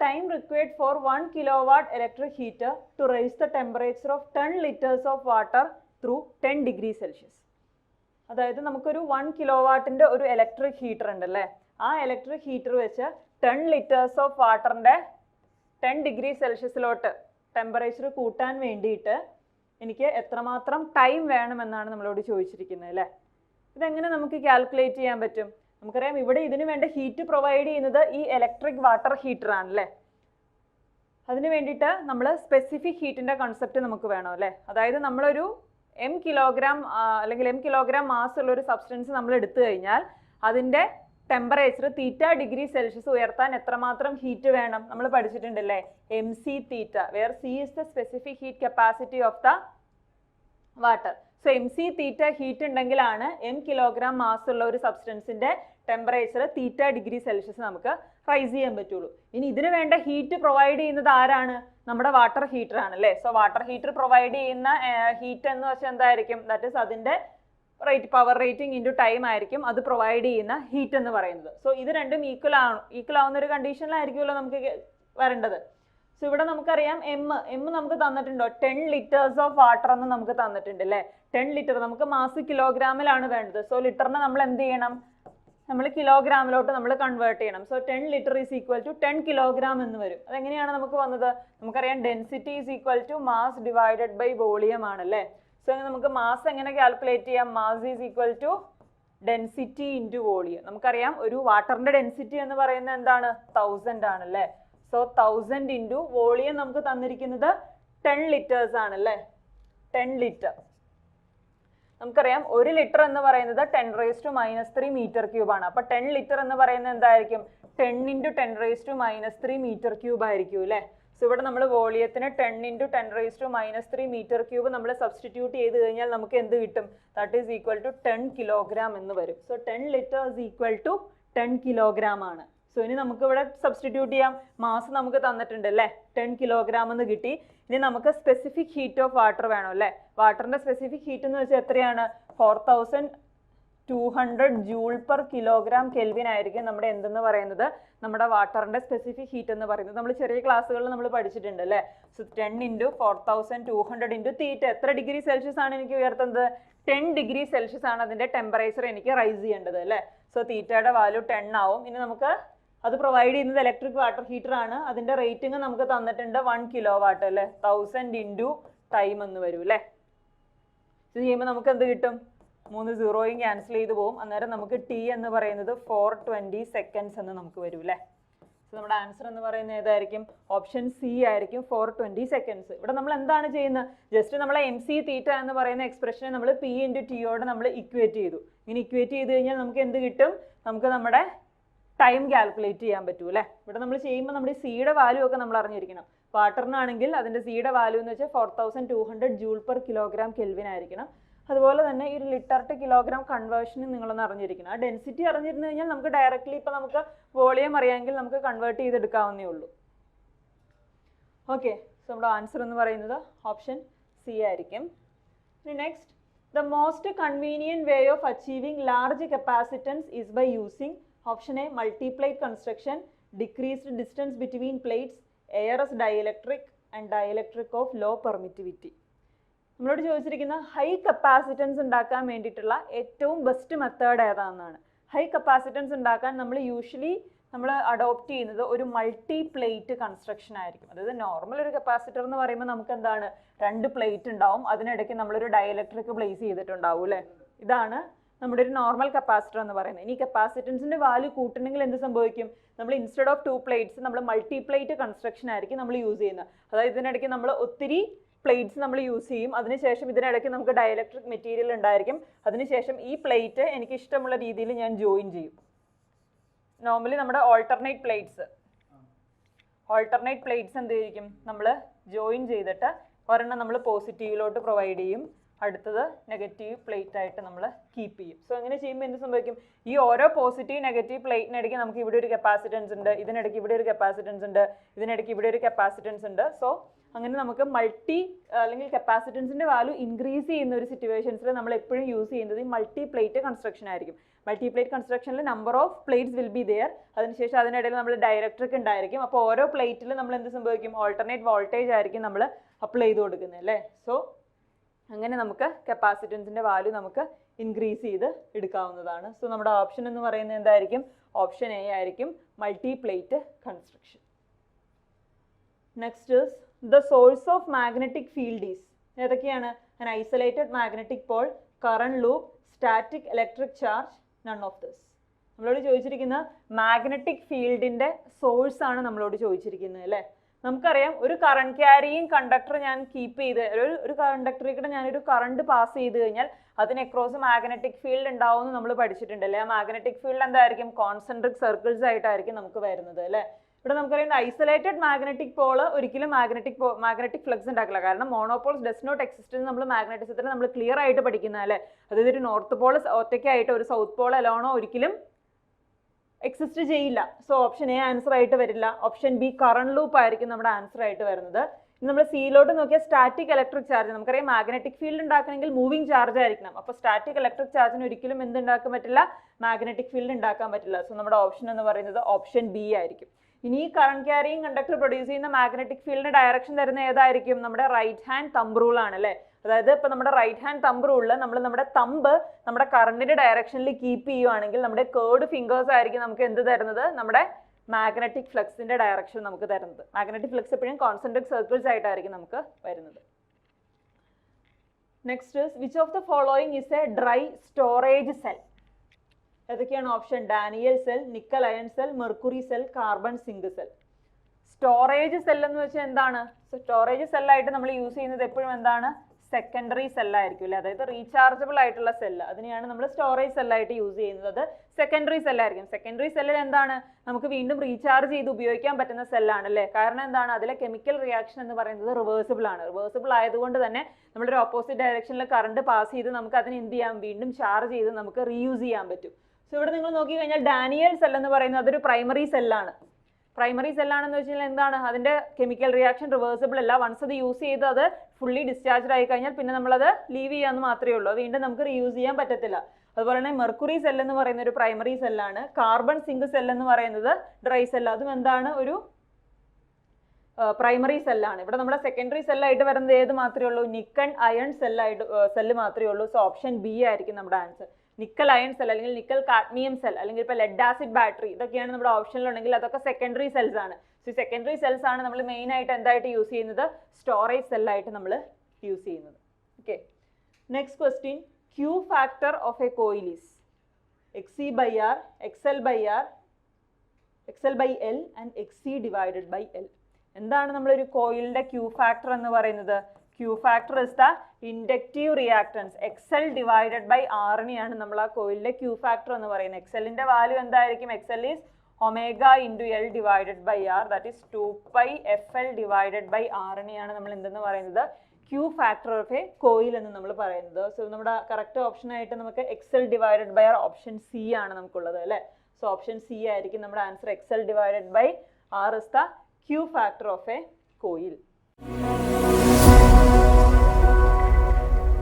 time required for 1 kilowatt electric heater to raise the temperature of 10 liters of water through 10 degrees Celsius. അതായത് നമുക്കൊരു 1 കിലോവാട്ടിൻ്റെ ഒരു electric heater ഉണ്ടല്ലേ, ആ electric heater വെച്ച് 10 litres of വാട്ടറിൻ്റെ 10 degree സെൽഷ്യസിലോട്ട് temperature കൂട്ടാൻ വേണ്ടിയിട്ട് എനിക്ക് എത്രമാത്രം ടൈം വേണമെന്നാണ് നമ്മളോട് ചോദിച്ചിരിക്കുന്നത് അല്ലേ. ഇതെങ്ങനെ നമുക്ക് കാൽക്കുലേറ്റ് ചെയ്യാൻ പറ്റും? നമുക്കറിയാം ഇവിടെ ഇതിനു വേണ്ട ഹീറ്റ് പ്രൊവൈഡ് ചെയ്യുന്നത് ഈ ഇലക്ട്രിക് വാട്ടർ ഹീറ്റർ ആണല്ലേ. അതിന് വേണ്ടിയിട്ട് നമ്മൾ സ്പെസിഫിക് ഹീറ്റിൻ്റെ കൺസെപ്റ്റ് നമുക്ക് വേണം അല്ലേ. അതായത് നമ്മളൊരു m കിലോഗ്രാം അല്ലെങ്കിൽ m കിലോഗ്രാം മാസ് ഉള്ള ഒരു സബ്സ്റ്റൻസ് നമ്മൾ എടുത്തു കഴിഞ്ഞാൽ അതിൻ്റെ ടെമ്പറേച്ചർ തീറ്റ ഡിഗ്രി സെൽഷ്യസ് ഉയർത്താൻ എത്രമാത്രം ഹീറ്റ് വേണം നമ്മൾ പഠിച്ചിട്ടുണ്ടല്ലേ, mc theta, where c is the specific heat capacity of the water. So mc theta heat ഉണ്ടെങ്കിലാണ് m കിലോഗ്രാം മാസ് ഉള്ള ഒരു സബ്സ്റ്റൻസിൻ്റെ ടെമ്പറേച്ചർ തീറ്റ ഡിഗ്രി സെൽഷ്യസ് നമുക്ക് റൈസ് ചെയ്യാൻ പറ്റുള്ളൂ. ഇനി ഇതിന് വേണ്ട ഹീറ്റ് പ്രൊവൈഡ് ചെയ്യുന്നത് ആരാണ്? നമ്മുടെ വാട്ടർ ഹീറ്റർ ആണല്ലേ. സോ വാട്ടർ ഹീറ്റർ പ്രൊവൈഡ് ചെയ്യുന്ന ഹീറ്റ് എന്ന് വെച്ചാൽ എന്തായിരിക്കും? ദാറ്റ് ഈസ് അതിൻ്റെ പവർ റേറ്റിംഗ് ഇൻറ്റു ടൈം ആയിരിക്കും അത് പ്രൊവൈഡ് ചെയ്യുന്ന ഹീറ്റ് എന്ന് പറയുന്നത്. സോ ഇത് രണ്ടും ഈക്വൽ ആവുന്ന ഒരു കണ്ടീഷനിലായിരിക്കുമല്ലോ നമുക്ക് വരേണ്ടത്. സോ ഇവിടെ നമുക്കറിയാം എം നമുക്ക് തന്നിട്ടുണ്ടോ? 10 ലിറ്റേഴ്സ് ഓഫ് വാട്ടർ എന്ന് നമുക്ക് തന്നിട്ടുണ്ട് അല്ലേ. 10 ലിറ്റർ നമുക്ക് മാസ് കിലോഗ്രാമിലാണ് വേണ്ടത്. സോ ലിറ്ററിനെ നമ്മൾ എന്ത് ചെയ്യണം? നമ്മൾ കിലോഗ്രാമിലോട്ട് നമ്മൾ കൺവേർട്ട് ചെയ്യണം. So 10 litre is equal to 10 kilogram എന്ന് വരും. അതെങ്ങനെയാണ് നമുക്ക് വന്നത്? നമുക്കറിയാം density is equal to mass divided by volume ആണല്ലേ. സോ നമുക്ക് മാസ് എങ്ങനെ കാൽക്കുലേറ്റ് ചെയ്യാം? Mass is equal to density into volume. നമുക്കറിയാം ഒരു വാട്ടറിൻ്റെ ഡെൻസിറ്റി എന്ന് പറയുന്നത് എന്താണ്? 1000 ആണല്ലേ. സോ 1000 ഇൻറ്റു വോളിയം നമുക്ക് തന്നിരിക്കുന്നത് 10 ലിറ്റേഴ്സ് ആണല്ലേ. 10 ലിറ്റർ നമുക്കറിയാം 1 ലിറ്റർ എന്ന് പറയുന്നത് 10⁻³ മീറ്റർ ക്യൂബ് ആണ്. അപ്പോൾ 10 ലിറ്റർ എന്ന് പറയുന്നത് എന്തായിരിക്കും? 10 ഇൻറ്റു 10⁻³ മീറ്റർ ക്യൂബ് ആയിരിക്കും അല്ലേ. സോ ഇവിടെ നമ്മൾ വോളിയത്തിന് 10 ഇൻറ്റു 10⁻³ മീറ്റർ ക്യൂബ് നമ്മൾ സബ്സ്റ്റിറ്റ്യൂട്ട് ചെയ്ത് കഴിഞ്ഞാൽ നമുക്ക് എന്ത് കിട്ടും? That is equal to 10 kilogram എന്ന് വരും. So 10 litre is equal to 10 kilogram ആണ്. സോ ഇനി നമുക്ക് ഇവിടെ സബ്സ്റ്റിറ്റ്യൂട്ട് ചെയ്യാം. മാസ് നമുക്ക് തന്നിട്ടുണ്ട് അല്ലേ, 10 കിലോഗ്രാം എന്ന് കിട്ടി. ഇനി നമുക്ക് സ്പെസിഫിക് ഹീറ്റ് ഓഫ് വാട്ടർ വേണം അല്ലേ. വാട്ടറിൻ്റെ സ്പെസിഫിക് ഹീറ്റ് എന്ന് വെച്ചാൽ എത്രയാണ്? 4200 ജൂൾ പെർ കിലോഗ്രാം കെൽവിൻ ആയിരിക്കും നമ്മുടെ എന്തെന്ന് പറയുന്നത്, നമ്മുടെ വാട്ടറിൻ്റെ സ്പെസിഫിക് ഹീറ്റ് എന്ന് പറയുന്നത്. നമ്മൾ ചെറിയ ക്ലാസ്സുകളിൽ നമ്മൾ പഠിച്ചിട്ടുണ്ട് അല്ലേ. സോ 10 ഇൻറ്റു 4200 ഇൻറ്റു തീറ്റ എത്ര ഡിഗ്രി സെൽഷ്യസ് ആണ് എനിക്ക് ഉയർത്തുന്നത്? 10 ഡിഗ്രി സെൽഷ്യസ് ആണ് അതിൻ്റെ ടെമ്പറേച്ചർ എനിക്ക് റൈസ് ചെയ്യേണ്ടത് അല്ലേ. സോ തീറ്റയുടെ വാല്യൂ 10 ആവും. ഇനി നമുക്ക് അത് പ്രൊവൈഡ് ചെയ്യുന്നത് ഇലക്ട്രിക് വാട്ടർ ഹീറ്റർ ആണ്. അതിൻ്റെ റേറ്റിംഗ് നമുക്ക് തന്നിട്ടുണ്ട് 1 കിലോ വാട്ട് അല്ലേ. 1000 ഇൻറ്റു ടൈം എന്ന് വരും അല്ലേ. ഇത് ചെയ്യുമ്പോൾ നമുക്ക് എന്ത് കിട്ടും? 3 സീറോയും ക്യാൻസൽ ചെയ്ത് പോകും. അന്നേരം നമുക്ക് ടി എന്ന് പറയുന്നത് 420 സെക്കൻഡ്സ് എന്ന് നമുക്ക് വരും അല്ലേ. സോ നമ്മുടെ ആൻസർ എന്ന് പറയുന്നത് ഏതായിരിക്കും? ഓപ്ഷൻ സി ആയിരിക്കും, 420 സെക്കൻഡ്സ്. ഇവിടെ നമ്മൾ എന്താണ് ചെയ്യുന്നത്? ജസ്റ്റ് നമ്മളെ mc തീറ്റ എന്ന് പറയുന്ന എക്സ്പ്രഷനെ നമ്മൾ p ഇൻറ്റു ടിയോട് നമ്മൾ ഇക്വേറ്റ് ചെയ്തു. ഇങ്ങനെ ഇക്വേറ്റ് ചെയ്ത് കഴിഞ്ഞാൽ നമുക്ക് എന്ത് കിട്ടും? നമുക്ക് നമ്മുടെ ടൈം കാൽക്കുലേറ്റ് ചെയ്യാൻ പറ്റും അല്ലേ. ഇവിടെ നമ്മൾ ചെയ്യുമ്പോൾ നമ്മുടെ സിയുടെ വാല്യൂ ഒക്കെ നമ്മൾ അറിഞ്ഞിരിക്കണം. വാട്ടറിനാണെങ്കിൽ അതിൻ്റെ സിയുടെ വാല്യൂ എന്ന് വെച്ചാൽ 4200 ജൂൾ പെർ കിലോഗ്രാം കെൽവിൻ ആയിരിക്കണം. അതുപോലെ തന്നെ ഈ ഒരു ലിറ്റർ ടു കിലോഗ്രാം കൺവേർഷന് നിങ്ങളൊന്ന് അറിഞ്ഞിരിക്കണം. ആ ഡെൻസിറ്റി അറിഞ്ഞിരുന്നു കഴിഞ്ഞാൽ നമുക്ക് ഡയറക്റ്റ്ലി ഇപ്പോൾ നമുക്ക് വോളിയം അറിയാമെങ്കിൽ നമുക്ക് കൺവേർട്ട് ചെയ്തെടുക്കാവുന്നേ ഉള്ളൂ. ഓക്കെ, സോ നമ്മുടെ ആൻസർ എന്ന് പറയുന്നത് ഓപ്ഷൻ സി ആയിരിക്കും. Next, the most convenient way of achieving large capacitance is by using option A multiplate construction, decreased distance between plates, air as dielectric and dielectric of low permittivity. നമ്മളോട് ചോദിച്ചിരിക്കുന്ന high capacitance ഉണ്ടാക്കാൻ വേണ്ടിയിട്ടുള്ള ഏറ്റവും best method ഏതാണെന്നാണ്. High capacitance ഉണ്ടാക്കാൻ നമ്മൾ usually adopt ചെയ്യുന്നത് ഒരു മൾട്ടി പ്ലേറ്റ് കൺസ്ട്രക്ഷൻ ആയിരിക്കും. അതായത് നോർമൽ ഒരു കപ്പാസിറ്റർ എന്ന് പറയുമ്പോൾ നമുക്ക് എന്താണ്? 2 പ്ലേറ്റ് ഉണ്ടാവും, അതിനിടയ്ക്ക് നമ്മളൊരു ഡൈഇലക്ട്രിക് പ്ലേസ് ചെയ്തിട്ടുണ്ടാവും അല്ലേ. ഇതാണ് നമ്മുടെ ഒരു നോർമൽ കപ്പാസിറ്റർ എന്ന് പറയുന്നത്. ഇനി കപ്പാസിറ്റൻസിൻ്റെ വാല്യൂ കൂട്ടണമെങ്കിൽ എന്ത് സംഭവിക്കും? നമ്മൾ ഇൻസ്റ്റെഡ് ഓഫ് 2 പ്ലേറ്റ്സ് നമ്മൾ മൾട്ടി പ്ലേറ്റ് കൺസ്ട്രക്ഷൻ ആയിരിക്കും നമ്മൾ യൂസ് ചെയ്യുന്നത്. അതായത് ഇതിനിടയ്ക്ക് നമ്മൾ ഒത്തിരി പ്ലേറ്റ്സ് നമ്മൾ യൂസ് ചെയ്യും. അതിനുശേഷം ഇതിനിടയ്ക്ക് നമുക്ക് ഡൈഇലക്ട്രിക് മെറ്റീരിയൽ ഉണ്ടായിരിക്കും. അതിനുശേഷം ഈ പ്ലേറ്റ് എനിക്ക് ഇഷ്ടമുള്ള രീതിയിൽ ഞാൻ ജോയിൻ ചെയ്യും. നോർമലി നമ്മുടെ ഓൾട്ടർനേറ്റ് പ്ലേറ്റ്സ് എന്തായിരിക്കും? നമ്മൾ ജോയിൻ ചെയ്തിട്ട് ഒരെണ്ണം നമ്മൾ പോസിറ്റീവിലോട്ട് പ്രൊവൈഡ് ചെയ്യും, അടുത്തത് നെഗറ്റീവ് പ്ലേറ്റ് ആയിട്ട് നമ്മൾ കീപ്പ് ചെയ്യും. സോ അങ്ങനെ ചെയ്യുമ്പോൾ എന്ത് സംഭവിക്കും, ഈ ഓരോ പോസിറ്റീവ് നെഗറ്റീവ് പ്ലേറ്റിനിടയ്ക്ക് നമുക്ക് ഇവിടെ ഒരു കപ്പാസിറ്റൻസ് ഉണ്ട്, ഇതിനിടയ്ക്ക് ഇവിടെ ഒരു കപ്പാസിറ്റൻസ് ഉണ്ട്, ഇതിനിടയ്ക്ക് ഇവിടെ ഒരു കപ്പാസിറ്റൻസ് ഉണ്ട്. സോ അങ്ങനെ നമുക്ക് അല്ലെങ്കിൽ കപ്പാസിറ്റൻസിന്റെ വാല്യൂ ഇൻക്രീസ് ചെയ്യുന്ന ഒരു സിറ്റുവേഷൻസിൽ നമ്മൾ എപ്പോഴും യൂസ് ചെയ്യുന്നത് ഈ മൾട്ടി പ്ലേറ്റ് കൺസ്ട്രക്ഷൻ ആയിരിക്കും. മൾട്ടി പ്ലേറ്റ് കൺസ്ട്രക്ഷനിൽ number of plates will be there. അതിനുശേഷം അതിനിടയിൽ നമ്മൾ ഡയറക്ട്രിക് ഉണ്ടായിരിക്കും. അപ്പോൾ ഓരോ പ്ലേറ്റിൽ നമ്മൾ എന്ത് സംഭവിക്കും, ഓൾട്ടർനേറ്റ് വോൾട്ടേജ് ആയിരിക്കും നമ്മൾ അപ്ലൈ ചെയ്ത് കൊടുക്കുന്നത് അല്ലേ. സോ അങ്ങനെ നമുക്ക് കപ്പാസിറ്റൻസിന്റെ വാല്യൂ നമുക്ക് ഇൻക്രീസ് ചെയ്ത് എടുക്കാവുന്നതാണ്. സോ നമ്മുടെ ഓപ്ഷൻ എന്ന് പറയുന്നത് എന്തായിരിക്കും, ഓപ്ഷൻ എ ആയിരിക്കും, multi plate construction. Next is the source of magnetic field is. ഏതൊക്കെയാണ്, an isolated magnetic pole, current loop, static electric charge, none of this. നമ്മളോട് ചോദിച്ചിരിക്കുന്ന മാഗ്നറ്റിക് ഫീൽഡിന്റെ സോഴ്സ് ആണ് നമ്മളോട് ചോദിച്ചിരിക്കുന്നത് അല്ലേ. നമുക്കറിയാം ഒരു കറണ്ട് ക്യാരിയിങ് കണ്ടക്ടർ ഞാൻ കീപ്പ് ചെയ്ത് ഒരു കണ്ടക്ടറിൽ കൂടെ ഞാനൊരു കറണ്ട് പാസ് ചെയ്ത് കഴിഞ്ഞാൽ അതിന് അക്രോസ് മാഗ്നറ്റിക് ഫീൽഡ് ഉണ്ടാവും എന്ന് നമ്മൾ പഠിച്ചിട്ടുണ്ട് അല്ലേ. ആ മാഗ്നറ്റിക് ഫീൽഡ് എന്തായിരിക്കും, കോൺസെൻട്രിക് സർക്കിൾസ് ആയിട്ടായിരിക്കും നമുക്ക് വരുന്നത് അല്ലേ. ഇവിടെ നമുക്കറിയാം ഐസൊലേറ്റഡ് മാഗ്നറ്റിക് പോൾ ഒരിക്കലും മാഗ്നറ്റിക് ഫ്ലക്സ് ഉണ്ടാക്കില്ല. കാരണം മോണോപോൾസ് ഡസ് നോട്ട് എക്സിസ്റ്റ് എന്ന് നമ്മൾ മാഗ്നറ്റിസത്തിൽ നമ്മൾ ക്ലിയർ ആയിട്ട് പഠിക്കുന്ന അല്ലേ. അതായത് ഒരു നോർത്ത് പോൾ ഒറ്റയ്ക്കായിട്ട് ഒരു സൗത്ത് പോൾ അലോണോ ഒരിക്കലും എക്സിസ്റ്റ് ചെയ്യില്ല. സോ ഓപ്ഷൻ എ ആൻസർ ആയിട്ട് വരില്ല. ഓപ്ഷൻ ബി കറണ്ട് ലൂപ്പ് ആയിരിക്കും നമ്മുടെ ആൻസർ ആയിട്ട് വരുന്നത്. ഇനി നമ്മൾ സിയിലോട്ട് നോക്കിയാൽ സ്റ്റാറ്റിക് ഇലക്ട്രിക് ചാർജ്, നമുക്കറിയാം മാഗ്നറ്റിക് ഫീൽഡ് ഉണ്ടാക്കണമെങ്കിൽ മൂവിങ് ചാർജ് ആയിരിക്കണം. അപ്പോൾ സ്റ്റാറ്റിക് ഇലക്ട്രിക് ചാർജിന് ഒരിക്കലും എന്തുണ്ടാക്കാൻ പറ്റില്ല, മാഗ്നറ്റിക് ഫീൽഡ് ഉണ്ടാക്കാൻ പറ്റില്ല. സോ നമ്മുടെ ഓപ്ഷൻ എന്ന് പറയുന്നത് ഓപ്ഷൻ ബി ആയിരിക്കും. ഇനി ഈ കറണ്ട് ക്യാരിയിങ് കണ്ടക്ടർ പ്രൊഡ്യൂസ് ചെയ്യുന്ന മാഗ്നറ്റിക് ഫീൽഡിന് ഡയറക്ഷൻ തരുന്ന ഏതായിരിക്കും, നമ്മുടെ റൈറ്റ് ഹാൻഡ് തമ്പ് റൂൾ ആണ് അല്ലേ. അതായത് ഇപ്പൊ നമ്മുടെ റൈറ്റ് ഹാൻഡ് തമ്പ് റൂളിൽ നമ്മൾ നമ്മുടെ തമ്പ് നമ്മുടെ കറണ്ടിന്റെ ഡയറക്ഷനിൽ കീപ്പ് ചെയ്യുവാണെങ്കിൽ നമ്മുടെ കേർഡ് ഫിംഗേഴ്സ് ആയിരിക്കും നമുക്ക് എന്ത് തരുന്നത്, നമ്മുടെ മാഗ്നറ്റിക് ഫ്ലക്സിന്റെ ഡയറക്ഷൻ നമുക്ക് തരുന്നത്. മാഗ്നറ്റിക് ഫ്ലക്സ് എപ്പോഴും കോൺസെൻട്രിക് സർക്കിൾസ് ആയിട്ടായിരിക്കും നമുക്ക് വരുന്നത്. Next which of the following is a dry storage cell. ഏതൊക്കെയാണ് option, Daniel cell, nickel iron cell, mercury cell, carbon zinc cell. Storage cell എന്ന് വെച്ചാൽ എന്താണ്, സ്റ്റോറേജ് സെല്ലായിട്ട് നമ്മൾ യൂസ് ചെയ്യുന്നത് എപ്പോഴും എന്താണ്, സെക്കൻഡറി സെല്ലായിരിക്കും അല്ലേ. അതായത് റീചാർജബിൾ ആയിട്ടുള്ള സെല്ല്, അതിനെയാണ് നമ്മൾ സ്റ്റോറേജ് സെല്ലായിട്ട് യൂസ് ചെയ്യുന്നത്. സെക്കൻഡറി സെല്ലായിരിക്കും. സെക്കൻഡറി സെല്ലിൽ എന്താണ്, നമുക്ക് വീണ്ടും റീചാർജ് ചെയ്ത് ഉപയോഗിക്കാൻ പറ്റുന്ന സെല്ലാണ് അല്ലേ. കാരണം എന്താണ്, അതിലെ കെമിക്കൽ റിയാക്ഷൻ എന്ന് പറയുന്നത് റിവേഴ്സിബിൾ ആണ്. റിവേഴ്സിബിൾ ആയതുകൊണ്ട് തന്നെ നമ്മളൊരു ഓപ്പോസിറ്റ് ഡയറക്ഷനിൽ കറണ്ട് പാസ് ചെയ്ത് നമുക്ക് അതിന് എന്ത് ചെയ്യാം, വീണ്ടും ചാർജ് ചെയ്ത് നമുക്ക് റീയൂസ് ചെയ്യാൻ പറ്റും. സോ ഇവിടെ നിങ്ങൾ നോക്കി കഴിഞ്ഞാൽ ഡാനിയൽ സെൽ എന്ന് പറയുന്നത് അതൊരു പ്രൈമറി സെല്ലാണ്. പ്രൈമറി സെല്ലാണെന്ന് വെച്ച് കഴിഞ്ഞാൽ എന്താണ്, അതിന്റെ കെമിക്കൽ റിയാക്ഷൻ റിവേഴ്സിബിൾ അല്ല. വൺസ് അത് യൂസ് ചെയ്ത് അത് ഫുള്ളി ഡിസ്ചാർജ് ആയി കഴിഞ്ഞാൽ പിന്നെ നമ്മളത് ലീവ് ചെയ്യാമെന്ന് മാത്രമേ ഉള്ളൂ, വീണ്ടും നമുക്ക് റീയൂസ് ചെയ്യാൻ പറ്റത്തില്ല. അതുപോലെ തന്നെ മെർക്കുറി സെൽ എന്ന് പറയുന്ന ഒരു പ്രൈമറി സെല്ലാണ്. കാർബൺ സിങ്ക് സെൽ എന്ന് പറയുന്നത് ഡ്രൈ സെൽ, അതും എന്താണ്, ഒരു പ്രൈമറി സെല്ലാണ്. ഇവിടെ നമ്മുടെ സെക്കൻഡറി സെല്ലായിട്ട് വരുന്നത് ഏത് മാത്രമേ ഉള്ളൂ, നിക്കൽ അയൺ സെല്ല് മാത്രമേ ഉള്ളൂ. സോ ഓപ്ഷൻ ബി ആയിരിക്കും നമ്മുടെ ആൻസർ. നിക്കൽ അയൺ സെൽ അല്ലെങ്കിൽ നിക്കൽ കാഡ്മിയം സെൽ അല്ലെങ്കിൽ ഇപ്പോൾ ലെഡ് ആസിഡ് ബാറ്ററി, ഇതൊക്കെയാണ് നമ്മുടെ ഓപ്ഷനിലുണ്ടെങ്കിൽ അതൊക്കെ സെക്കൻഡറി സെൽസ് ആണ്. സോ സെക്കൻഡറി സെൽസ് ആണ് നമ്മൾ മെയിൻ ആയിട്ട് എന്തായിട്ട് യൂസ് ചെയ്യുന്നത്, സ്റ്റോറേജ് സെല്ലായിട്ട് നമ്മൾ യൂസ് ചെയ്യുന്നത്. Okay, next question, Q factor of a coil is XC by R, XL by R, XL by L and XC divided by L. എന്താണ് നമ്മളൊരു കോയിലിന്റെ ക്യൂ ഫാക്ടർ എന്ന് പറയുന്നത്, Q factor is the inductive reactance. XL divided by R നെയാണ് നമ്മൾ ആ കോയിലിന്റെ Q factor എന്ന് പറയുന്നത്. XL-ന്റെ വാല്യൂ എന്തായിരിക്കും, XL is omega into L divided by R, that is 2 pi FL divided by R നെയാണ് നമ്മൾ എന്തെന്ന് പറയുന്നത്, Q factor of a coil എന്ന് നമ്മൾ പറയുന്നത്. സോ നമ്മുടെ കറക്റ്റ് ഓപ്ഷൻ ആയിട്ട് നമുക്ക് XL divided by R option C ആണ് നമുക്കുള്ളത് അല്ലേ. സോ ഓപ്ഷൻ സി ആയിരിക്കും നമ്മുടെ answer. XL divided by R is the Q factor of a coil.